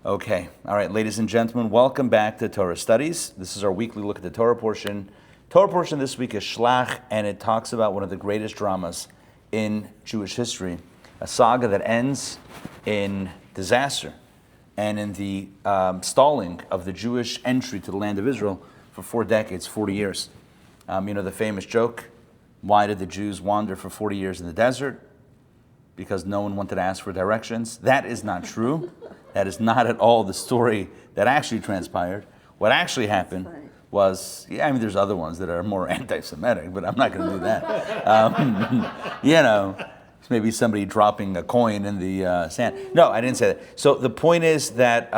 Okay, all right, ladies and gentlemen, welcome back to Torah Studies. This is our weekly look at the Torah portion. Torah portion this week is Shelach, and it talks about one of the greatest dramas in Jewish history, a saga that ends in disaster and in the stalling of the Jewish entry to the land of Israel for 4 decades, 40 years. The famous joke, why did the Jews wander for 40 years in the desert? Because no one wanted to ask for directions. That is not true. That is not at all the story that actually transpired. What actually happened was, there's other ones that are more anti-Semitic, but I'm not going to do that. It's maybe somebody dropping a coin in the sand. No, I didn't say that. So the point is that,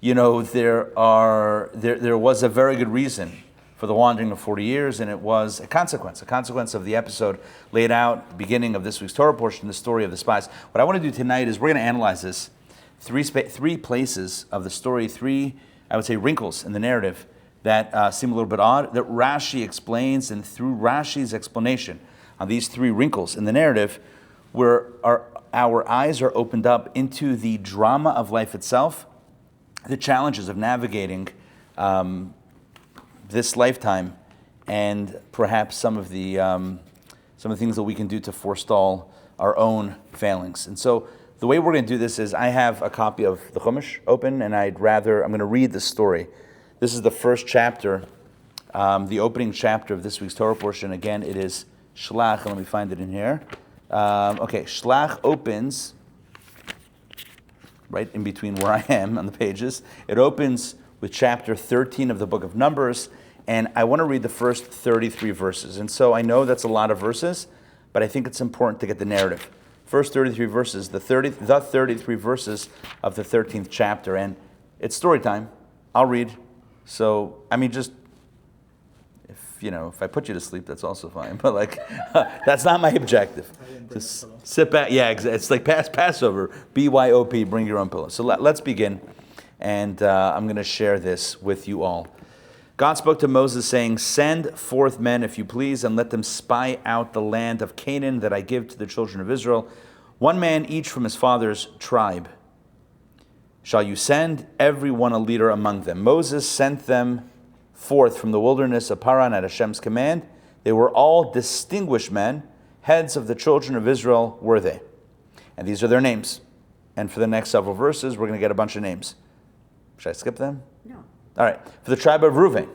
there was a very good reason for the wandering of 40 years, and it was a consequence of the episode laid out at the beginning of this week's Torah portion, the story of the spies. What I want to do tonight is we're going to analyze this. Three places of the story, three, I would say, wrinkles in the narrative that seem a little bit odd, that Rashi explains, and through Rashi's explanation on these three wrinkles in the narrative, where our eyes are opened up into the drama of life itself, the challenges of navigating this lifetime, and perhaps some of the things that we can do to forestall our own failings. And so the way we're going to do this is I have a copy of the Chumash open, and I'm going to read the story. This is the first chapter, the opening chapter of this week's Torah portion. Again, it is Shelach, and let me find it in here. Shelach opens right in between where I am on the pages. It opens with chapter 13 of the book of Numbers, and I want to read the first 33 verses. And so I know that's a lot of verses, but I think it's important to get the narrative. First 33 verses, the 33 verses of the 13th chapter, and it's story time. I'll read. So, just, if I put you to sleep, that's also fine. But that's not my objective. Just sit back. Yeah, it's like Passover. BYOP, bring your own pillow. So let's begin, and I'm going to share this with you all. God spoke to Moses, saying, "Send forth men, if you please, and let them spy out the land of Canaan that I give to the children of Israel, one man each from his father's tribe. Shall you send every one a leader among them?" Moses sent them forth from the wilderness of Paran at Hashem's command. They were all distinguished men, heads of the children of Israel were they. And these are their names. And for the next several verses, we're going to get a bunch of names. Should I skip them? No. All right. For the tribe of Reuven,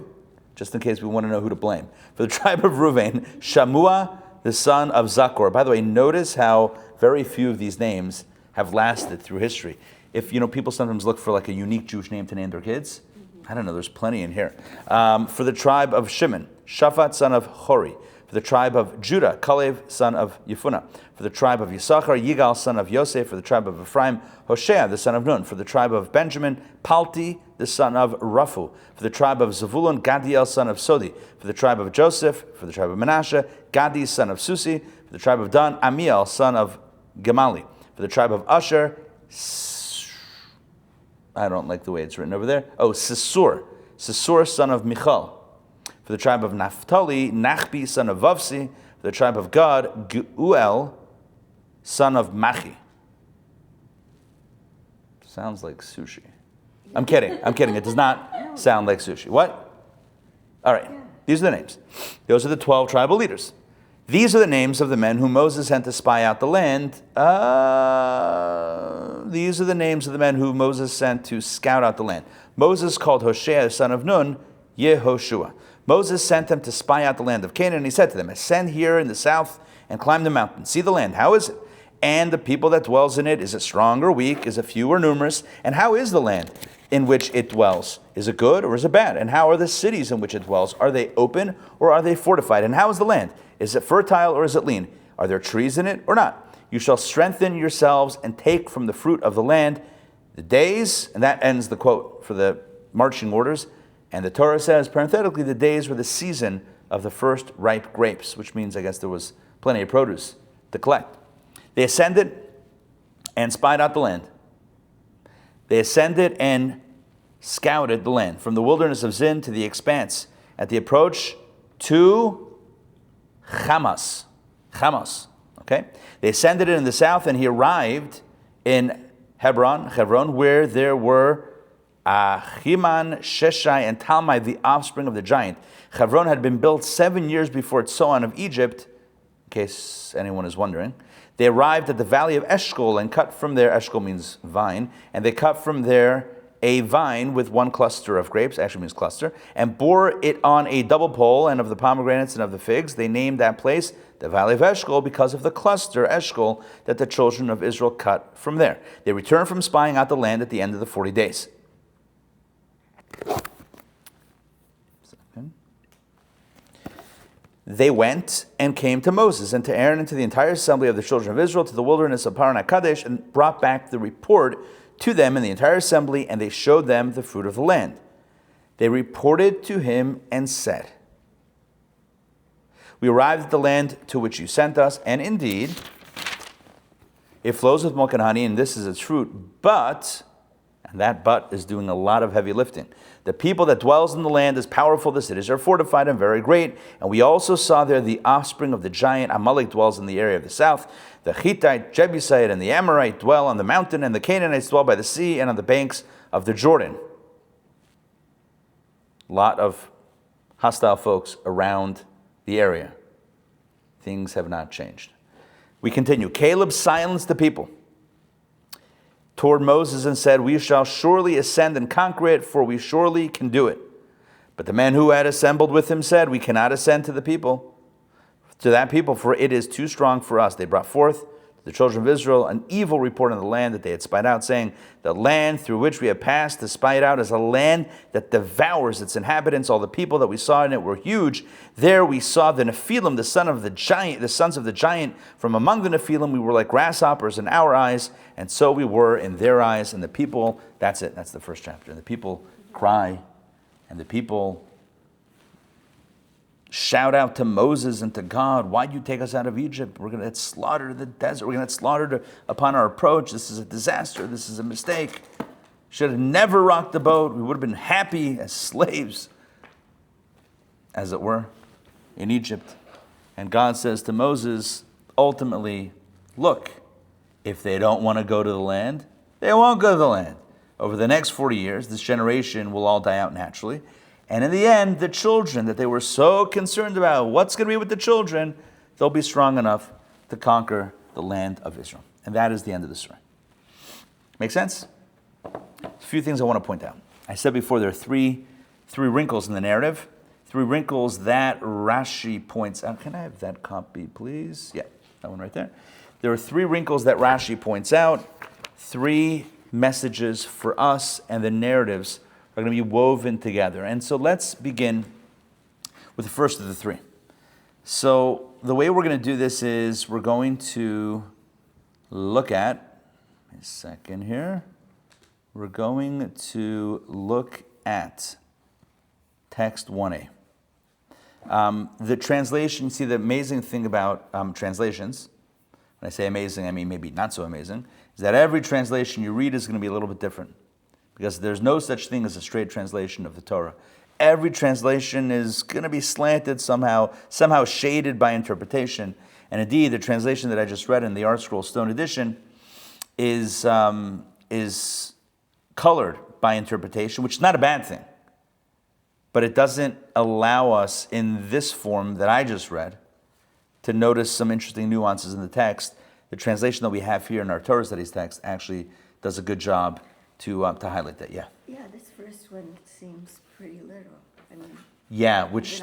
just in case we want to know who to blame. For the tribe of Reuven, Shammua, the son of Zaccur. By the way, notice how very few of these names have lasted through history. If, people sometimes look for a unique Jewish name to name their kids. I don't know, there's plenty in here. For the tribe of Shimon, Shaphat, son of Hori. For the tribe of Judah, Kalev, son of Yefunah. For the tribe of Yisachar, Yigal, son of Yosef. For the tribe of Ephraim, Hoshea, the son of Nun. For the tribe of Benjamin, Palti, the son of Raphu. For the tribe of Zevulun, Gadiel, son of Sodi. For the tribe of Joseph, for the tribe of Manasseh, Gadi, son of Susi. For the tribe of Dan, Amiel, son of Gemali. For the tribe of Asher, I don't like the way it's written over there. Sisur, son of Michal. For the tribe of Naphtali, Nachbi, son of Vavsi. For the tribe of Gad, Geuel, son of Machi. Sounds like sushi. I'm kidding. It does not sound like sushi. What? All right. These are the names. Those are the 12 tribal leaders. These are the names of the men whom Moses sent to spy out the land. These are the names of the men whom Moses sent to scout out the land. Moses called Hoshea, son of Nun, Yehoshua. Moses sent them to spy out the land of Canaan, and he said to them, "Ascend here in the south and climb the mountain. See the land. How is it? And the people that dwells in it, is it strong or weak? Is it few or numerous? And how is the land in which it dwells? Is it good or is it bad? And how are the cities in which it dwells? Are they open or are they fortified? And how is the land? Is it fertile or is it lean? Are there trees in it or not? You shall strengthen yourselves and take from the fruit of the land the days," and that ends the quote for the marching orders. And the Torah says, parenthetically, the days were the season of the first ripe grapes, which means, I guess, there was plenty of produce to collect. They ascended and spied out the land. They ascended and scouted the land, from the wilderness of Zin to the expanse, at the approach to Chamos. Okay? They ascended it in the south, and he arrived in Hebron, where there were Ahiman, Sheshai, and Talmai, the offspring of the giant. Hebron had been built 7 years before Tzoan of Egypt, in case anyone is wondering. They arrived at the valley of Eshcol and cut from there, Eshcol means vine, and they cut from there a vine with one cluster of grapes, actually means cluster, and bore it on a double pole, and of the pomegranates and of the figs. They named that place the valley of Eshcol because of the cluster, Eshcol, that the children of Israel cut from there. They returned from spying out the land at the end of the 40 days. They went and came to Moses and to Aaron and to the entire assembly of the children of Israel to the wilderness of Paran HaKadesh and brought back the report to them in the entire assembly, and they showed them the fruit of the land. They reported to him and said, we arrived at the land to which you sent us, and indeed, it flows with milk and honey, and this is its fruit, but, and that but is doing a lot of heavy lifting. The people that dwells in the land is powerful, the cities are fortified and very great. And we also saw there the offspring of the giant. Amalek dwells in the area of the south. The Hittite, Jebusite, and the Amorite dwell on the mountain, and the Canaanites dwell by the sea and on the banks of the Jordan. A lot of hostile folks around the area. Things have not changed. We continue. Caleb silenced the people toward Moses and said, we shall surely ascend and conquer it, for we surely can do it. But the men who had assembled with him said, we cannot ascend to that people, for it is too strong for us. They brought forth to the children of Israel an evil report on the land that they had spied out, saying, the land through which we have passed to spy it out is a land that devours its inhabitants. All the people that we saw in it were huge. There we saw the Nephilim, the sons of the giant. From among the Nephilim we were like grasshoppers in our eyes, and so we were in their eyes. And the people, that's it, that's the first chapter. And the people cry, and the people shout out to Moses and to God, why'd you take us out of Egypt? We're going to get slaughtered in the desert. We're going to get slaughtered upon our approach. This is a disaster. This is a mistake. Should have never rocked the boat. We would have been happy as slaves, as it were, in Egypt. And God says to Moses, ultimately, look, if they don't want to go to the land, they won't go to the land. Over the next 40 years, this generation will all die out naturally. And in the end, the children that they were so concerned about, what's going to be with the children, they'll be strong enough to conquer the land of Israel. And that is the end of the story. Make sense? A few things I want to point out. I said before there are three wrinkles in the narrative. 3 wrinkles that Rashi points out. Can I have that copy, please? Yeah, that one right there. There are 3 wrinkles that Rashi points out. 3 messages for us, and the narratives are going to be woven together. And so let's begin with the first of the 3. So the way we're going to do this is we're going to look at, a second here, we're going to look at text 1a. The translation, see the amazing thing about translations, when I say amazing, I mean maybe not so amazing, is that every translation you read is going to be a little bit different. Because there's no such thing as a straight translation of the Torah. Every translation is going to be slanted somehow shaded by interpretation. And indeed, the translation that I just read in the Art Scroll Stone Edition is colored by interpretation, which is not a bad thing. But it doesn't allow us in this form that I just read to notice some interesting nuances in the text. The translation that we have here in our Torah Studies text actually does a good job to highlight that. Yeah. Yeah, this first one seems pretty literal. I mean, yeah, which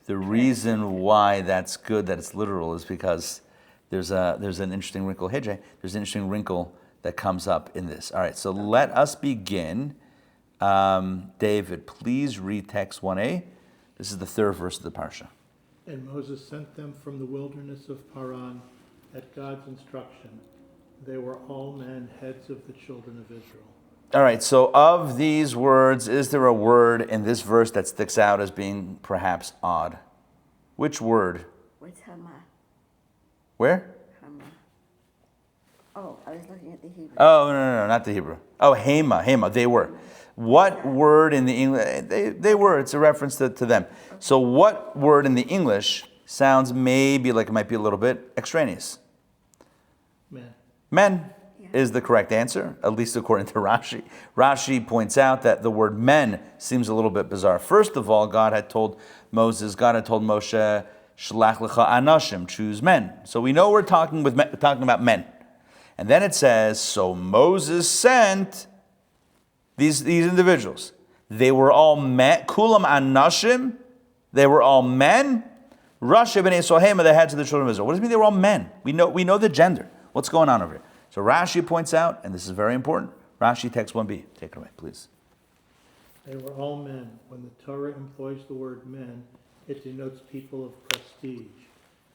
the reason why that's good that it's literal is because there's an interesting wrinkle. Hey Jay, there's an interesting wrinkle that comes up in this. All right, so let us begin. David, please read text 1a. This is the 3rd verse of the parsha. And Moses sent them from the wilderness of Paran at God's instruction. They were all men, heads of the children of Israel. All right, so of these words, is there a word in this verse that sticks out as being perhaps odd? Which word? What's Hama? Where? Hama. Oh, I was looking at the Hebrew. Oh, no, not the Hebrew. Oh, Hema, they were. What word in the English? They were, it's a reference to them. Okay. So what word in the English sounds maybe like it might be a little bit extraneous? Men. Men. is the correct answer, at least according to Rashi. Rashi points out that the word men seems a little bit bizarre. First of all, God had told Moshe, Shelach lecha anashim, choose men. So we know we're talking about men. And then it says, so Moses sent these individuals. They were all men, kulam anashim, they were all men. Rashi b'nei Sohem are the heads of the children of Israel. What does it mean they were all men? We know the gender. What's going on over here? So Rashi points out, and this is very important, Rashi text 1b. Take it away, please. They were all men. When the Torah employs the word men, it denotes people of prestige.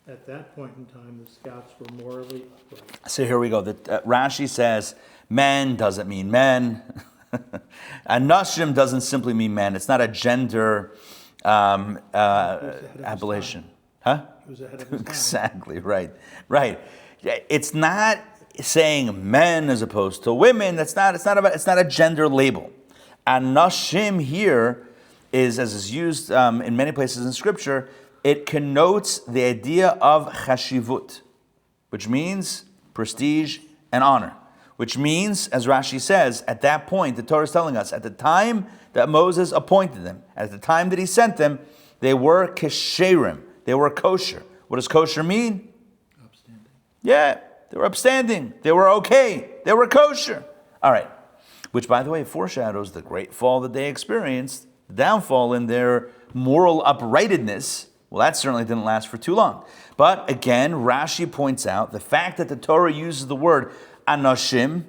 At that point in time, the scouts were morally upright. So here we go. Rashi says men doesn't mean men. Anashim doesn't simply mean men. It's not a gender appellation. Huh? He was ahead of his time. Exactly, right. It's not saying men as opposed to women. It's not a gender label. Anashim here is, as is used in many places in Scripture, it connotes the idea of chashivut, which means prestige and honor. Which means, as Rashi says, at that point, the Torah is telling us, at the time that Moses appointed them, at the time that he sent them, they were kesherim, they were kosher. What does kosher mean? Upstanding. Yeah, they were upstanding, they were okay, they were kosher. All right, which, by the way, foreshadows the great fall that they experienced, the downfall in their moral uprightedness. Well, that certainly didn't last for too long. But again, Rashi points out the fact that the Torah uses the word anashim,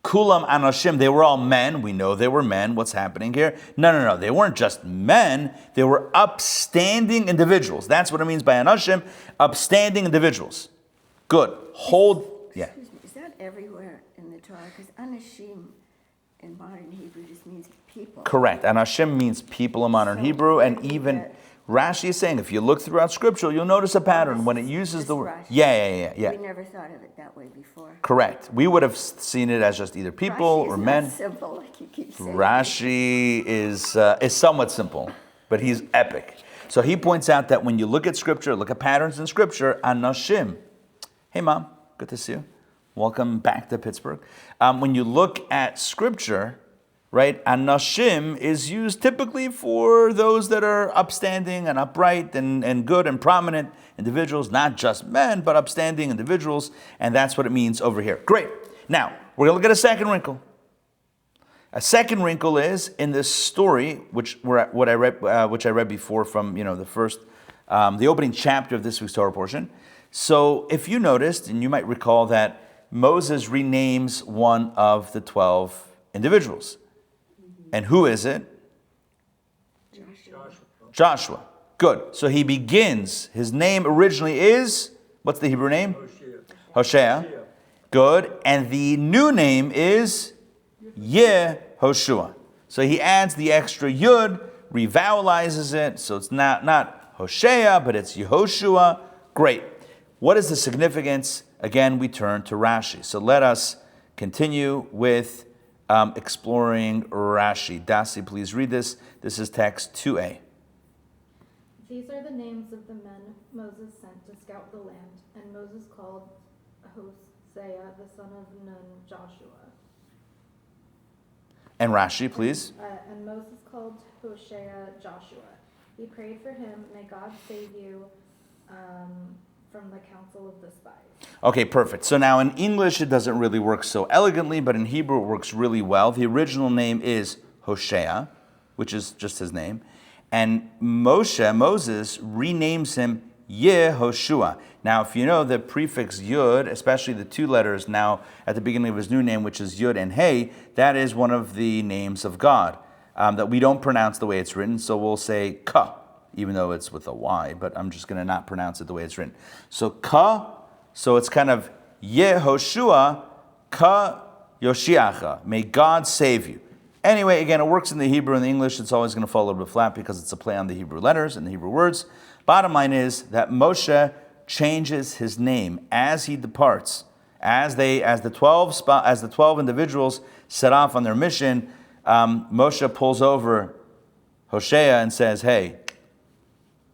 kulam anashim, they were all men. We know they were men. What's happening here? No. They weren't just men. They were upstanding individuals. That's what it means by anashim, upstanding individuals. Good. Yeah. Excuse me, is that everywhere in the Torah? Because anashim in modern Hebrew just means people. Correct. Anashim means people in modern Hebrew, and even Rashi is saying, if you look throughout Scripture, you'll notice a pattern when it uses the word. Rashi. Yeah. We never thought of it that way before. Correct. We would have seen it as just either people Rashi or is men. not simple, like you keep saying. Rashi is somewhat simple, but he's epic. So he points out that when you look at Scripture, look at patterns in Scripture, anashim. Hey, Mom, good to see you. Welcome back to Pittsburgh. When you look at Scripture, right, anashim is used typically for those that are upstanding and upright and good and prominent individuals, not just men, but upstanding individuals, and that's what it means over here. Great. Now, we're going to look at a second wrinkle. A second wrinkle is in this story, which I read before from the opening chapter of this week's Torah portion. So if you noticed, and you might recall that Moses renames one of the 12 individuals. And who is it? Joshua. Good. So he begins. His name originally is, what's the Hebrew name? Hoshea. Good. And the new name is Yehoshua. So he adds the extra yud, revowelizes it. So it's not Hoshea, but it's Yehoshua. Great. What is the significance? Again, we turn to Rashi. So let us continue with exploring Rashi. Dasi, please read this. This is text 2a. These are the names of the men Moses sent to scout the land, and Moses called Hosea, the son of Nun, Joshua. And Rashi, please. And Moses called Hoshea Joshua. He prayed for him, may God save you from the counsel of the spies. Okay, perfect. So now in English it doesn't really work so elegantly, but in Hebrew it works really well. The original name is Hoshea, which is just his name. And Moses, renames him Yehoshua. Now, if you know the prefix Yud, especially the two letters now at the beginning of his new name, which is Yud and Hey, that is one of the names of God that we don't pronounce the way it's written. So we'll say Ka, even though it's with a Y, but I'm just going to not pronounce it the way it's written. So Ka, so it's kind of Yehoshua, Ka Yoshiacha. May God save you. Anyway, again, it works in the Hebrew and the English. It's always going to fall a little bit flat because it's a play on the Hebrew letters and the Hebrew words. Bottom line is that Moshe changes his name as he departs. As the 12 individuals set off on their mission, Moshe pulls over Hoshea and says, hey,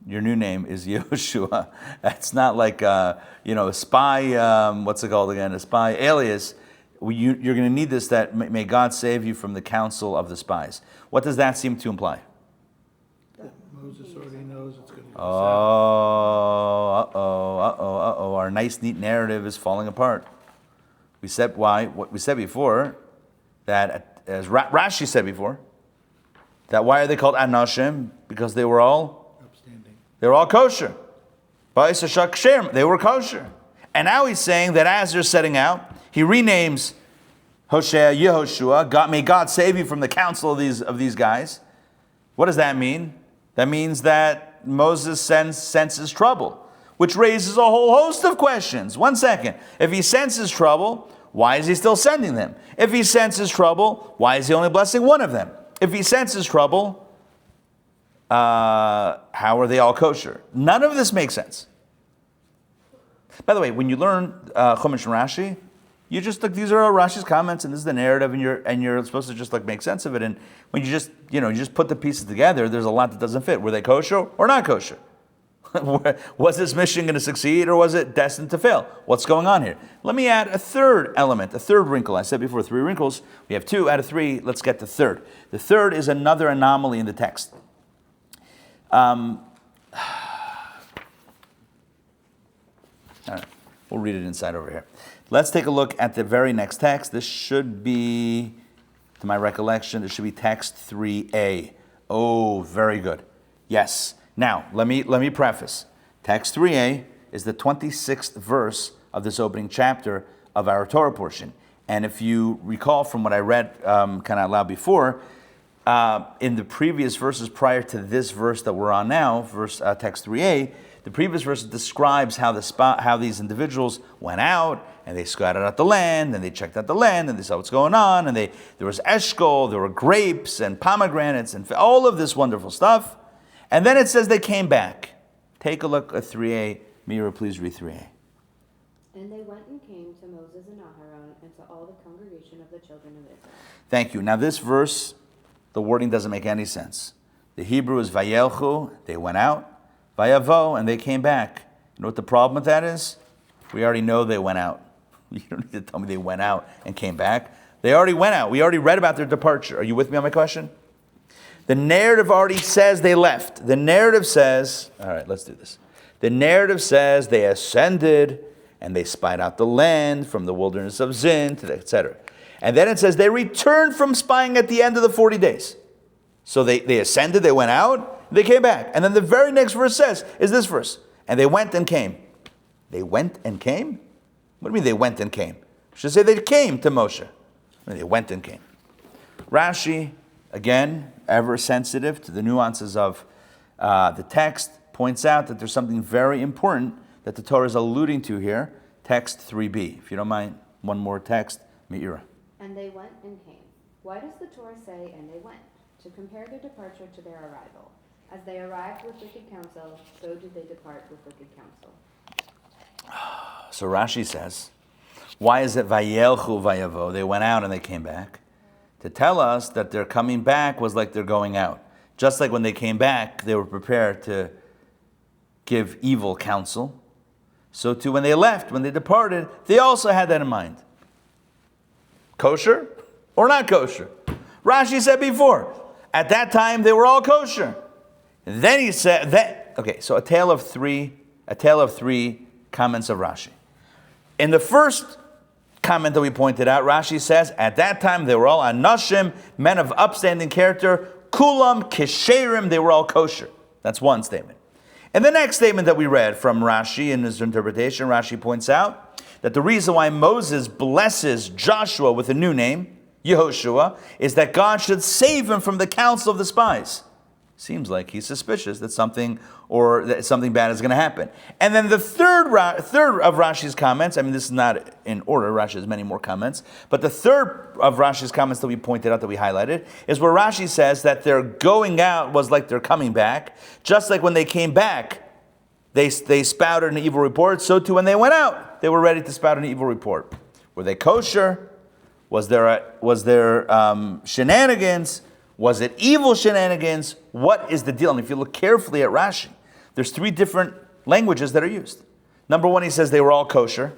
your new name is Yehoshua. That's not like, a spy, what's it called again? A spy alias. You're going to need this, that may God save you from the counsel of the spies. What does that seem to imply? That Moses already knows it's going to go Oh, Our nice, neat narrative is falling apart. We said what we said before, that as Rashi said before, that why are they called Anashim? Because they were all upstanding. They were all kosher. They were kosher. And now he's saying that as they're setting out, he renames Hosea Yehoshua. May God save you from the counsel of these guys. What does that mean? That means that Moses senses trouble, which raises a whole host of questions. 1 second. If he senses trouble, why is he still sending them? If he senses trouble, why is he only blessing one of them? If he senses trouble, how are they all kosher? None of this makes sense. By the way, when you learn Chumash and Rashi, you just these are all Rashi's comments, and this is the narrative, and you're supposed to just make sense of it. And when you just put the pieces together, there's a lot that doesn't fit. Were they kosher or not kosher? Was this mission going to succeed, or was it destined to fail? What's going on here? Let me add a third element, a third wrinkle. I said before 3 wrinkles. We have 2 out of 3. Let's get the third. The third is another anomaly in the text. All right, we'll read it inside over here. Let's take a look at the very next text. This should be, to my recollection, this should be text 3a. Oh, very good. Yes. Now, let me preface. Text 3a is the 26th verse of this opening chapter of our Torah portion. And if you recall from what I read kind of out loud before, in the previous verses prior to this verse that we're on now, text 3a, the previous verse describes how these individuals went out and they scouted out the land, and they checked out the land, and they saw what's going on, and there was eshkol, there were grapes and pomegranates and all of this wonderful stuff. And then it says they came back. Take a look at 3a. Mira, please read 3a. And they went and came to Moses and Aharon and to all the congregation of the children of Israel. Thank you. Now this verse, the wording doesn't make any sense. The Hebrew is vayelchu, they went out, vayavo, and they came back. You know what the problem with that is? We already know they went out. You don't need to tell me they went out and came back. They already went out. We already read about their departure. Are you with me on my question? The narrative already says they left. The narrative says, all right, let's do this. The narrative says they ascended and they spied out the land from the wilderness of Zin, to etc. And then it says they returned from spying at the end of the 40 days. So they ascended, they went out, they came back. And then the very next verse is this verse. And they went and came. They went and came? What do you mean they went and came? It should say they came to Moshe. They went and came. Rashi, again, ever sensitive to the nuances of the text, points out that there's something very important that the Torah is alluding to here. Text 3b. If you don't mind, one more text, Meira. And they went and came. Why does the Torah say, and they went? To compare their departure to their arrival. As they arrived with wicked counsel, so did they depart with wicked counsel. So Rashi says, why is it vayelchu vayavo? They went out and they came back. To tell us that their coming back was like they're going out. Just like when they came back, they were prepared to give evil counsel. So too when they left, when they departed, they also had that in mind. Kosher or not kosher? Rashi said before, at that time they were all kosher. And then he said that, okay, so a tale of three comments of Rashi. In the first comment that we pointed out, Rashi says, at that time they were all anashim, men of upstanding character, kulam kisherim, they were all kosher. That's one statement. And the next statement that we read from Rashi in his interpretation, Rashi points out that the reason why Moses blesses Joshua with a new name, Yehoshua, is that God should save him from the counsel of the spies. Seems like he's suspicious that something bad is going to happen. And then the third of Rashi's comments, I mean, this is not in order, Rashi has many more comments, but the third of Rashi's comments that we pointed out, that we highlighted, is where Rashi says that their going out was like they're coming back. Just like when they came back, they spouted an evil report, so too when they went out, they were ready to spout an evil report. Were they kosher? Was there shenanigans? Was it evil shenanigans? What is the deal? And if you look carefully at Rashi, there's 3 different languages that are used. Number 1, he says they were all kosher.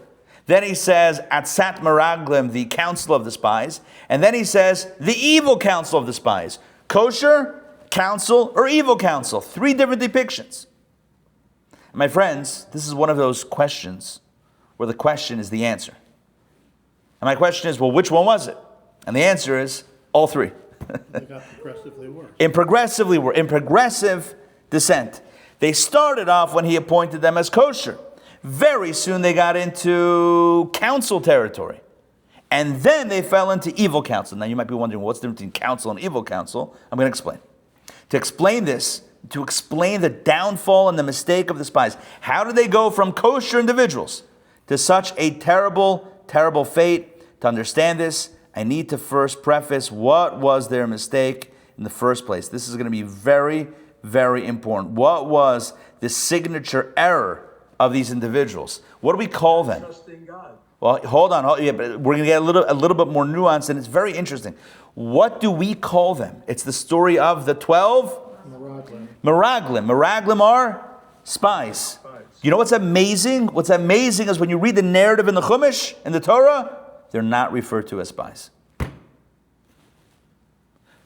Then he says, Atzat Meraglim, the council of the spies. And then he says, the evil council of the spies. Kosher, council, or evil council. 3 different depictions. My friends, this is one of those questions where the question is the answer. And my question is, well, which one was it? And the answer is, all 3. They got progressively worse. In progressive descent. They started off when he appointed them as kosher. Very soon they got into council territory. And then they fell into evil council. Now you might be wondering, what's the difference between council and evil council? I'm going to explain. To explain this, to explain the downfall and the mistake of the spies. How did they go from kosher individuals to such a terrible, terrible fate? To understand this, I need to first preface what was their mistake in the first place. This is going to be very, very important. What was the signature error of these individuals? What do we call them? Trusting God. Well, hold on. Yeah, but we're going to get a little bit more nuance, and it's very interesting. What do we call them? It's the story of the 12 Meraglim. Meraglim are spies. You know what's amazing? What's amazing is when you read the narrative in the Chumash, in the Torah, they're not referred to as spies.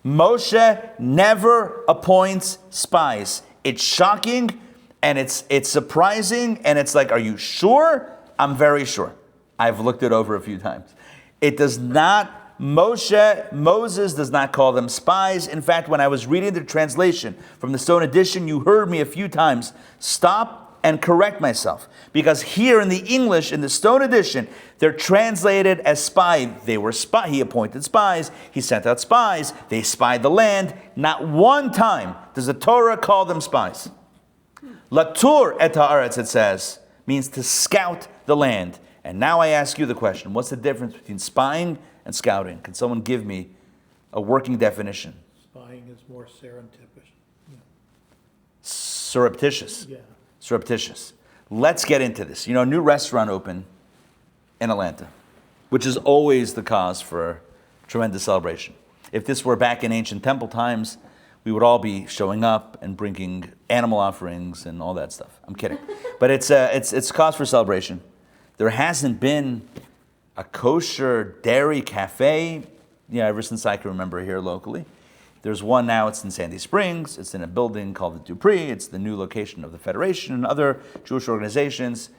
Moshe never appoints spies. It's shocking, and it's surprising, and it's like, are you sure? I'm very sure. I've looked it over a few times. It does not, Moses does not call them spies. In fact, when I was reading the translation from the Stone Edition, you heard me a few times stop and correct myself. Because here in the English, in the Stone Edition, they're translated as spy. They were spy. He appointed spies. He sent out spies. They spied the land. Not one time does the Torah call them spies. Latur et haaretz, it says, means to scout the land. And now I ask you the question, what's the difference between spying and scouting? Can someone give me a working definition? Spying is more surreptitious. Surreptitious. Yeah. Surreptitious. Let's get into this. You know, a new restaurant opened in Atlanta, which is always the cause for tremendous celebration. If this were back in ancient temple times, we would all be showing up and bringing animal offerings and all that stuff. I'm kidding. But it's cause for celebration. There hasn't been a kosher dairy cafe, ever since I can remember here locally. There's one now, it's in Sandy Springs. It's in a building called the Dupree. It's the new location of the Federation and other Jewish organizations.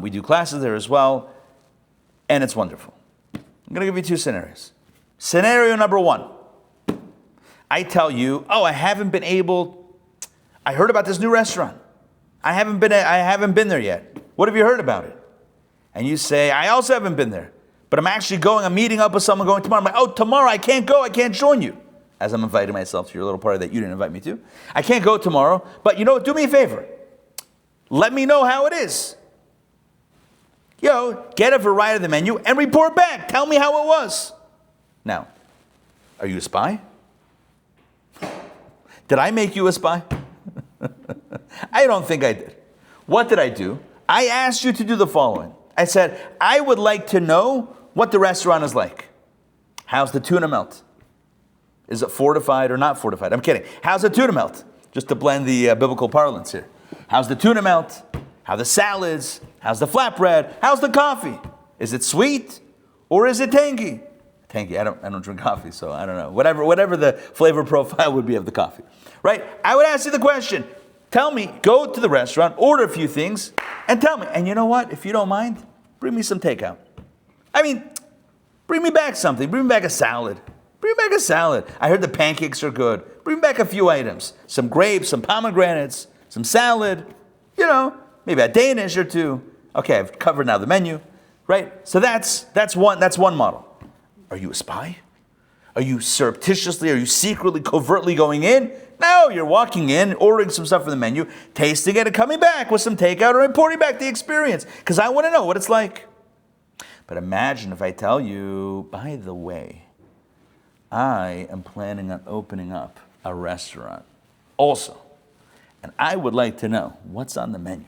We do classes there as well, and it's wonderful. I'm going to give you 2 scenarios. Scenario number 1. I tell you, I heard about this new restaurant. I haven't been there yet. What have you heard about it? And you say, I also haven't been there, but I'm meeting up with someone going tomorrow. I'm like, tomorrow I can't go, I can't join you. As I'm inviting myself to your little party that you didn't invite me to. I can't go tomorrow, but you know what, do me a favor. Let me know how it is. Get a variety of the menu and report back. Tell me how it was. Now, are you a spy? Did I make you a spy? I don't think I did. What did I do? I asked you to do the following. I said, I would like to know what the restaurant is like. How's the tuna melt? Is it fortified or not fortified? I'm kidding. How's the tuna melt? Just to blend the biblical parlance here. How's the tuna melt? How the salads? How's the flatbread? How's the coffee? Is it sweet or is it tangy? Tangy. I don't drink coffee, so I don't know. Whatever the flavor profile would be of the coffee, right? I would ask you the question. Tell me. Go to the restaurant, order a few things, and tell me. And you know what? If you don't mind, bring me some takeout. Bring me back something. Bring me back a salad. Bring me back a salad. I heard the pancakes are good. Bring me back a few items. Some grapes, some pomegranates, some salad. Maybe a Danish or 2. Okay, I've covered now the menu, right? So that's one model. Are you a spy? Are you secretly, covertly going in? No, you're walking in, ordering some stuff from the menu, tasting it, and coming back with some takeout or reporting back the experience, because I want to know what it's like. But imagine if I tell you, by the way, I am planning on opening up a restaurant also, and I would like to know what's on the menu.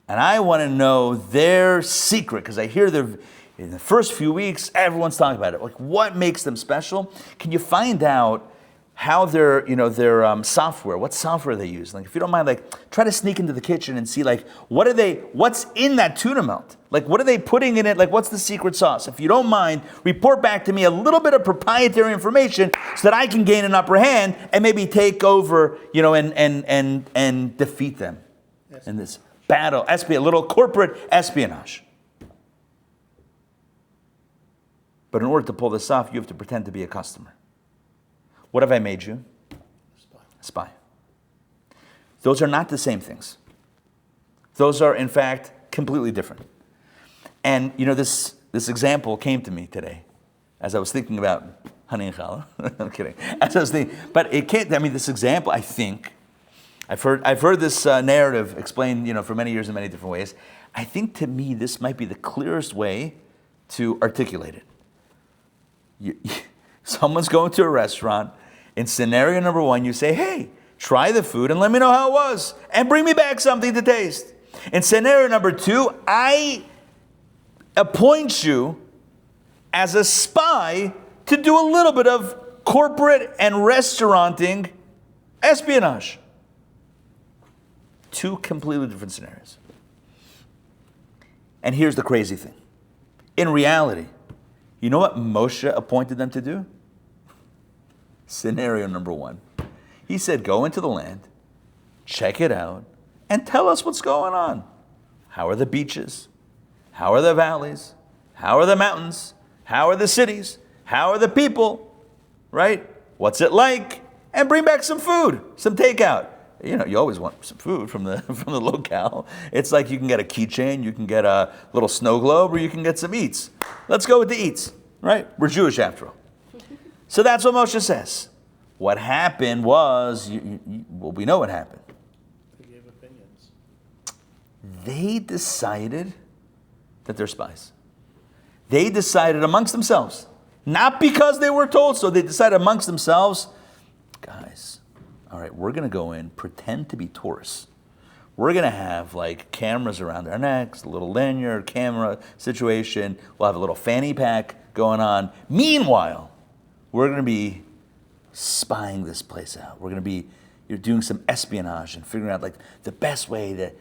And I want to know their secret, because I hear in the first few weeks, everyone's talking about it. Like, what makes them special? Can you find out how their software, what software they use. Like, if you don't mind, like, try to sneak into the kitchen and see, like, what's in that tuna melt? Like, what are they putting in it? Like, what's the secret sauce? If you don't mind, report back to me a little bit of proprietary information so that I can gain an upper hand and maybe take over, and defeat them in this battle, a little corporate espionage. But in order to pull this off, you have to pretend to be a customer. What have I made you? A spy. Those are not the same things. Those are, in fact, completely different. And, this example came to me today as I was thinking about honey and challah. I'm kidding. As I was thinking, but it can't, this example, I think, I've heard this narrative explained, for many years in many different ways. I think, to me, this might be the clearest way to articulate it. Someone's going to a restaurant. In scenario number 1, you say, hey, try the food and let me know how it was and bring me back something to taste. In scenario number 2, I appoint you as a spy to do a little bit of corporate and restauranting espionage. 2 completely different scenarios. And here's the crazy thing. In reality, you know what Moshe appointed them to do? Scenario number 1. He said, go into the land, check it out, and tell us what's going on. How are the beaches? How are the valleys? How are the mountains? How are the cities? How are the people? Right? What's it like? And bring back some food, some takeout. You always want some food from the locale. It's like you can get a keychain, you can get a little snow globe, or you can get some eats. Let's go with the eats, right? We're Jewish after all. So that's what Moshe says. What happened was, we know what happened. They gave opinions. They decided that they're spies. They decided amongst themselves, not because they were told so, they decided amongst themselves, guys, all right, we're going to go in, pretend to be tourists. We're going to have like cameras around our necks, a little lanyard, camera situation. We'll have a little fanny pack going on. Meanwhile, we're going to be spying this place out. We're going to be doing some espionage and figuring out like the best way to,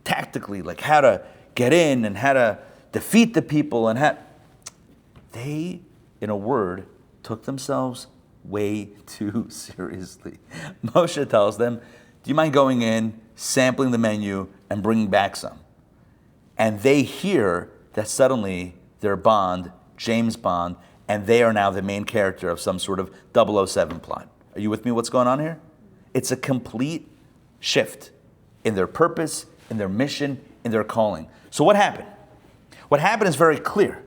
tactically, like how to get in and how to defeat the people and how. They, in a word, took themselves way too seriously. Moshe tells them, do you mind going in, sampling the menu, and bringing back some? And they hear that suddenly they're Bond, James Bond, and they are now the main character of some sort of 007 plot. Are you with me what's going on here? It's a complete shift in their purpose, in their mission, in their calling. So what happened? What happened is very clear.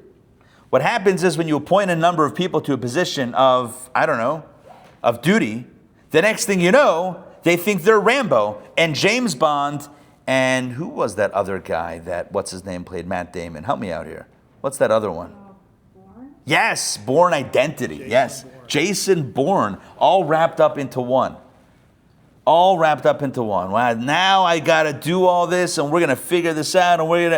What happens is when you appoint a number of people to a position of, of duty, the next thing you know, they think they're Rambo and James Bond and who was that other guy that, what's his name, played Matt Damon? Help me out here. What's that other one? Bourne? Yes, Bourne Identity. Jason Bourne, all wrapped up into one. All wrapped up into one. Wow, now I got to do all this and we're going to figure this out and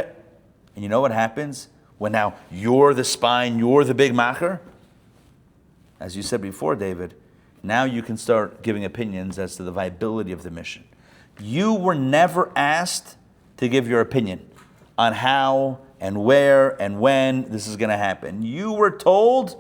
and you know what happens? When now you're the spy and you're the big macher? As you said before, David, now you can start giving opinions as to the viability of the mission. You were never asked to give your opinion on how and where and when this is going to happen. You were told,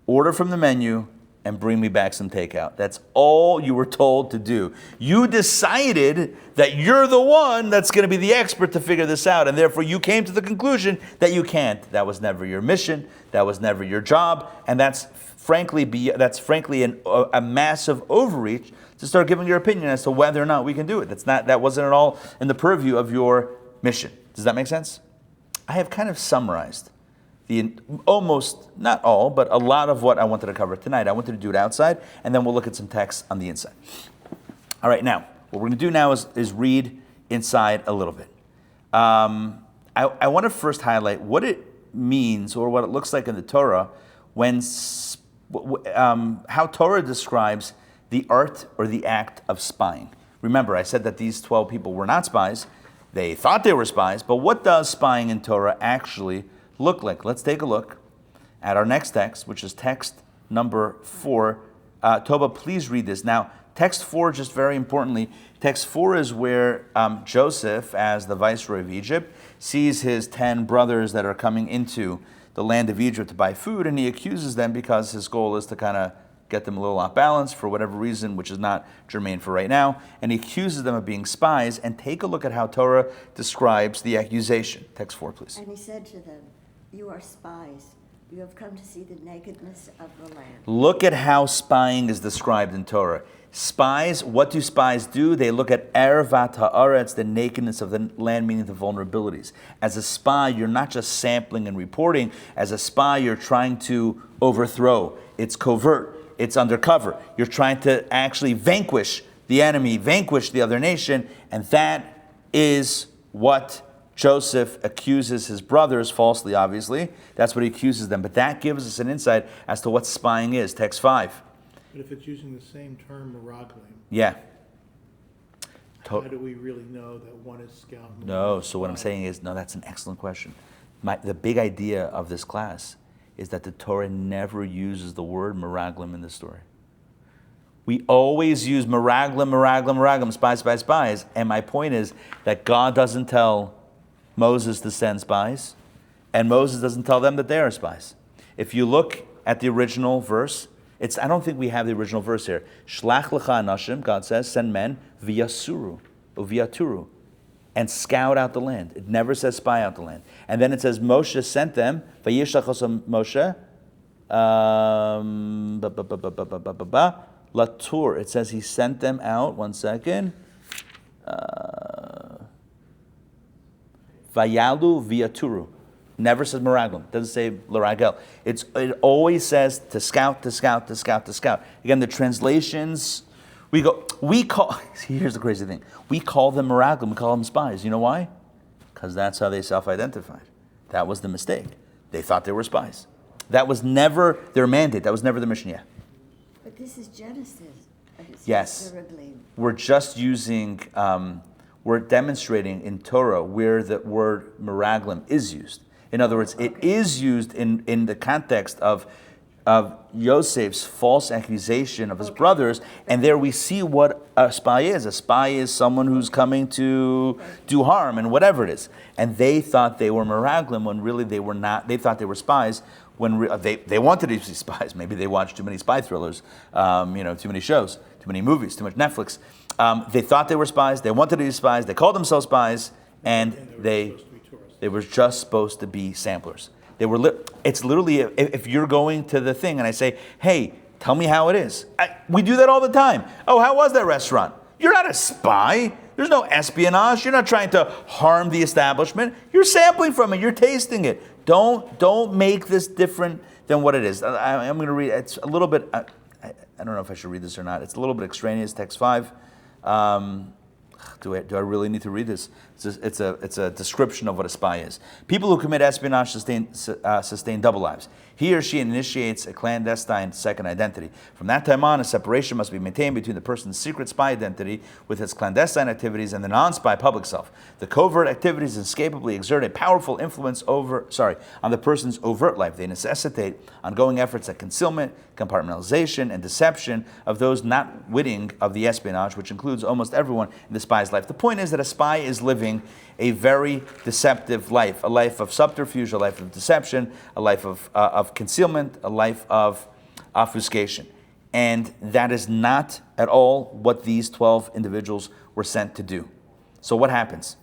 order from the menu and bring me back some takeout. That's all you were told to do. You decided that you're the one that's going to be the expert to figure this out, and therefore you came to the conclusion that you can't. That was never your mission. That was never your job, and that's frankly a massive overreach to start giving your opinion as to whether or not we can do it. That wasn't at all in the purview of your mission. Does that make sense? I have kind of summarized almost, not all, but a lot of what I wanted to cover tonight. I wanted to do it outside, and then we'll look at some text on the inside. All right, now, what we're going to do now is read inside a little bit. I want to first highlight what it means, or what it looks like in the Torah, when how Torah describes the art or the act of spying. Remember, I said that these 12 people were not spies. They thought they were spies, but what does spying in Torah actually look like? Let's take a look at our next text, which is text number 4. Toba, please read this. Now, text 4, just very importantly, text 4 is where Joseph, as the viceroy of Egypt, sees his 10 brothers that are coming into the land of Egypt to buy food, and he accuses them because his goal is to kind of get them a little off balance for whatever reason, which is not germane for right now, and he accuses them of being spies. And take a look at how Torah describes the accusation. Text 4, please. And he said to them, "You are spies. You have come to see the nakedness of the land." Look at how spying is described in Torah. Spies, what do spies do? They look at ervat ha'aretz, the nakedness of the land, meaning the vulnerabilities. As a spy, you're not just sampling and reporting. As a spy, you're trying to overthrow. It's covert. It's undercover. You're trying to actually vanquish the enemy, vanquish the other nation, and that is what Joseph accuses his brothers, falsely obviously. That's what he accuses them. But that gives us an insight as to what spying is. Text 5. But if it's using the same term, meraglim, Yeah. how do we really know that one is scout? and No, one is so what I'm spy? saying is, no, that's an excellent question. The big idea of this class is that the Torah never uses the word meraglim in the story. We always use meraglim, spies. And my point is that God doesn't tell Moses to send spies, and Moses doesn't tell them that they are spies. If you look at the original verse, I don't think we have the original verse here. Shlach lecha anashim, God says, send men v'yasuru, v'yaturu, and scout out the land. It never says spy out the land. And then it says Moshe sent them, vayishlach osam Moshe, latur. It says he sent them out, one second, vayalu v'yaturu. Never says meraglim. Doesn't say l'ragel. It always says to scout. Again, the translations, we call, here's the crazy thing. We call them meraglim, we call them spies. You know why? Because that's how they self-identified. That was the mistake. They thought they were spies. That was never their mandate. That was never their mission yet. But this is Genesis. It's Yes. meraglim. We're just using, we're demonstrating in Torah where the word meraglim is used. In other words, it is used in the context of Yosef's false accusation of his brothers, and there we see what a spy is. A spy is someone who's coming to do harm and whatever it is. And they thought they were meraglim when really they were not. They thought they were spies when they wanted to be spies. Maybe they watched too many spy thrillers, too many shows, too many movies, too much Netflix. They thought they were spies. They wanted to be spies. They called themselves spies, and they were just supposed to be samplers. They were. It's literally, if you're going to the thing and I say, "Hey, tell me how it is." We do that all the time. "Oh, how was that restaurant?" You're not a spy. There's no espionage. You're not trying to harm the establishment. You're sampling from it. You're tasting it. Don't make this different than what it is. I'm going to read. It's a little bit. I don't know if I should read this or not. It's a little bit extraneous. Text 5. Do I really need to read this? It's a description of what a spy is. People who commit espionage sustain double lives. He or she initiates a clandestine second identity. From that time on, a separation must be maintained between the person's secret spy identity with its clandestine activities and the non-spy public self. The covert activities inescapably exert a powerful influence on the person's overt life. They necessitate ongoing efforts at concealment, compartmentalization, and deception of those not witting of the espionage, which includes almost everyone in the spy's life. The point is that a spy is living a very deceptive life, a life of subterfuge, a life of deception, a life of concealment, a life of obfuscation. And that is not at all what these 12 individuals were sent to do. So what happens?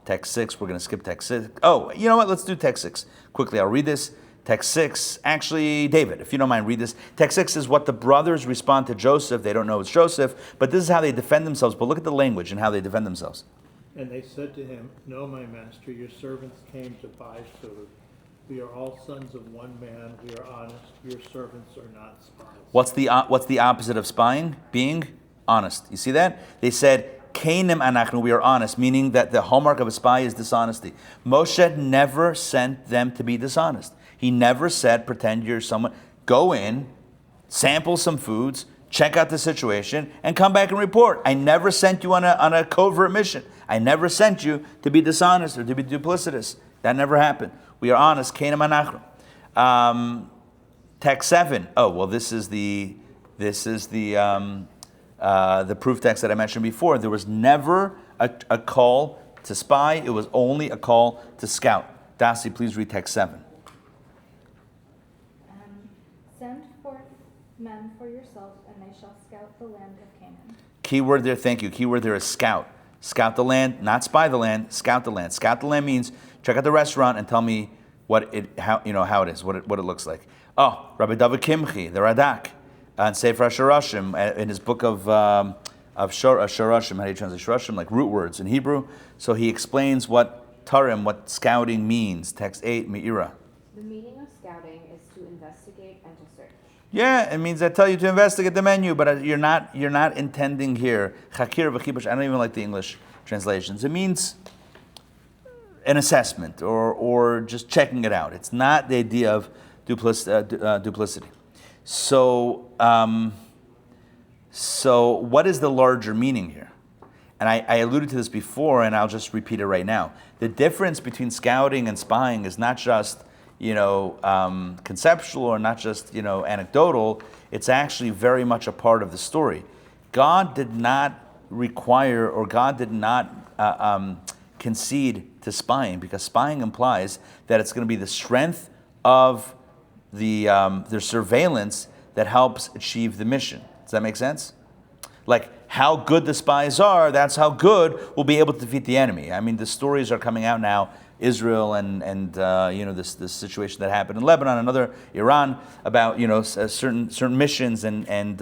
Text 6, we're going to skip text 6. Oh, you know what? Let's do text 6. Quickly, I'll read this. Text 6, actually, David, if you don't mind, read this. Text 6 is what the brothers respond to Joseph. They don't know it's Joseph, but this is how they defend themselves. But look at the language and how they defend themselves. And they said to him, "No, my master, your servants came to buy food. We are all sons of one man. We are honest. Your servants are not spies." What's the opposite of spying? Being honest. You see that? They said, Kainim anachnu, we are honest, meaning that the hallmark of a spy is dishonesty. Moshe never sent them to be dishonest. He never said, pretend you're someone. Go in, sample some foods, check out the situation, and come back and report. I never sent you on a covert mission. I never sent you to be dishonest or to be duplicitous. That never happened. We are honest. Kainim anachnu. Text 7. Oh, well, this is the proof text that I mentioned before. There was never a call to spy. It was only a call to scout. Dasi, please read text 7. Send forth men for yourselves, and they shall scout the land of Canaan. Key word there, thank you. Key word there is scout. Scout the land, not spy the land, scout the land. Scout the land means check out the restaurant and tell me how it is, what it looks like. Oh, Rabbi David Kimchi, the Radak, and Sefer Shorashim, in his book of Shorashim, how do you translate Shorashim? Like root words in Hebrew. So he explains what tarim, what scouting means. Text 8, Me'ira. The meaning of scouting is to investigate and to search. Yeah, it means I tell you to investigate the menu, but you're not intending here. Chakir v'chibush. I don't even like the English translations. It means an assessment or just checking it out. It's not the idea of duplicity. So what is the larger meaning here? And I alluded to this before, and I'll just repeat it right now. The difference between scouting and spying is not just conceptual or not just anecdotal. It's actually very much a part of the story. God did not require, or God did not concede to spying, because spying implies that it's going to be the strength of their surveillance that helps achieve the mission. Does that make sense? Like how good the spies are, that's how good we'll be able to defeat the enemy. I mean, the stories are coming out now, Israel and this situation that happened in Lebanon, another Iran, about certain missions and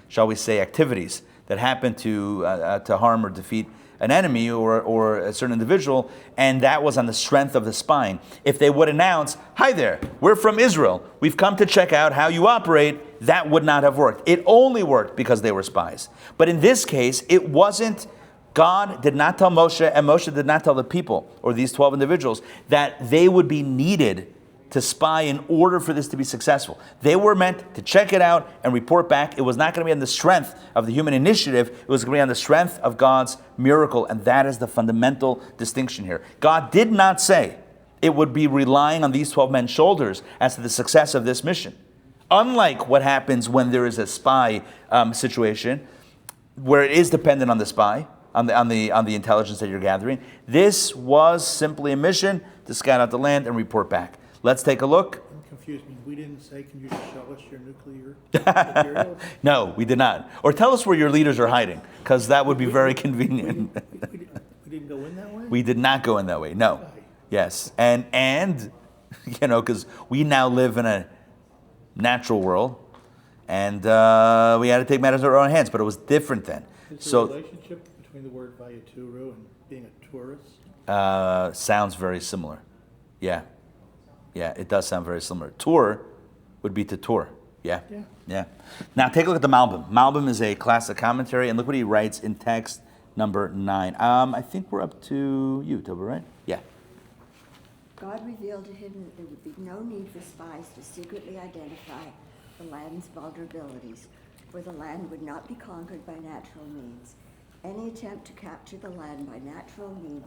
shall we say activities that happen to harm or defeat an enemy or a certain individual, and that was on the strength of the spying. If they would announce, "Hi there, we're from Israel, we've come to check out how you operate," that would not have worked. It only worked because they were spies. But in this case, it wasn't. God did not tell Moshe, and Moshe did not tell the people, or these 12 individuals, that they would be needed to spy in order for this to be successful. They were meant to check it out and report back. It was not going to be on the strength of the human initiative. It was going to be on the strength of God's miracle, and that is the fundamental distinction here. God did not say it would be relying on these 12 men's shoulders as to the success of this mission. Unlike what happens when there is a spy situation, where it is dependent on the spy, on the intelligence that you're gathering, this was simply a mission to scout out the land and report back. Let's take a look. I'm confused. We didn't say, can you show us your nuclear material? No, we did not. Or tell us where your leaders are hiding, because that would be very convenient. We didn't go in that way? We did not go in that way, no. Yes, and because we now live in a natural world, and we had to take matters in our own hands, but it was different then. Is there a relationship between the word vayaturu and being a tourist? Sounds very similar. Yeah, it does sound very similar. Tour would be to tour. Yeah. Now take a look at the Malbim. Malbim is a classic commentary, and look what he writes in text number 9. I think we're up to you, Toba, right? Yeah. God revealed to him that there would be no need for spies to secretly identify the land's vulnerabilities, for the land would not be conquered by natural means. Any attempt to capture the land by natural means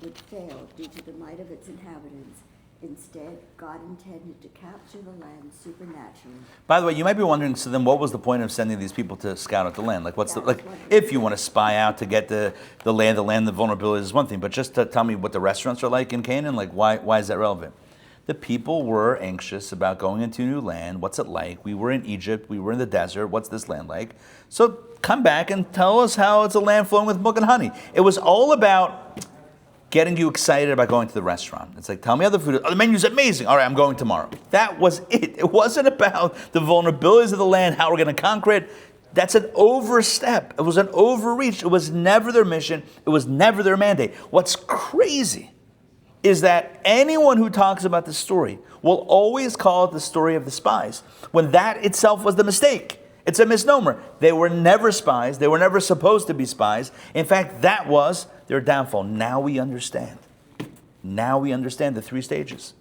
would fail due to the might of its inhabitants. Instead, God intended to capture the land supernaturally. By the way, you might be wondering, so then what was the point of sending these people to scout out the land? Like, if you want to spy out to get the land, the vulnerability is one thing, but just to tell me what the restaurants are like in Canaan, like why is that relevant? The people were anxious about going into a new land. What's it like? We were in Egypt. We were in the desert. What's this land like? So come back and tell us how it's a land flowing with milk and honey. It was all about getting you excited about going to the restaurant. It's like, tell me how the food is. Oh, the menu's amazing. All right, I'm going tomorrow. That was it. It wasn't about the vulnerabilities of the land, how we're going to conquer it. That's an overstep. It was an overreach. It was never their mission. It was never their mandate. What's crazy is that anyone who talks about the story will always call it the story of the spies, when that itself was the mistake. It's a misnomer. They were never spies. They were never supposed to be spies. In fact, that was their downfall. Now we understand. Now we understand the 3 stages.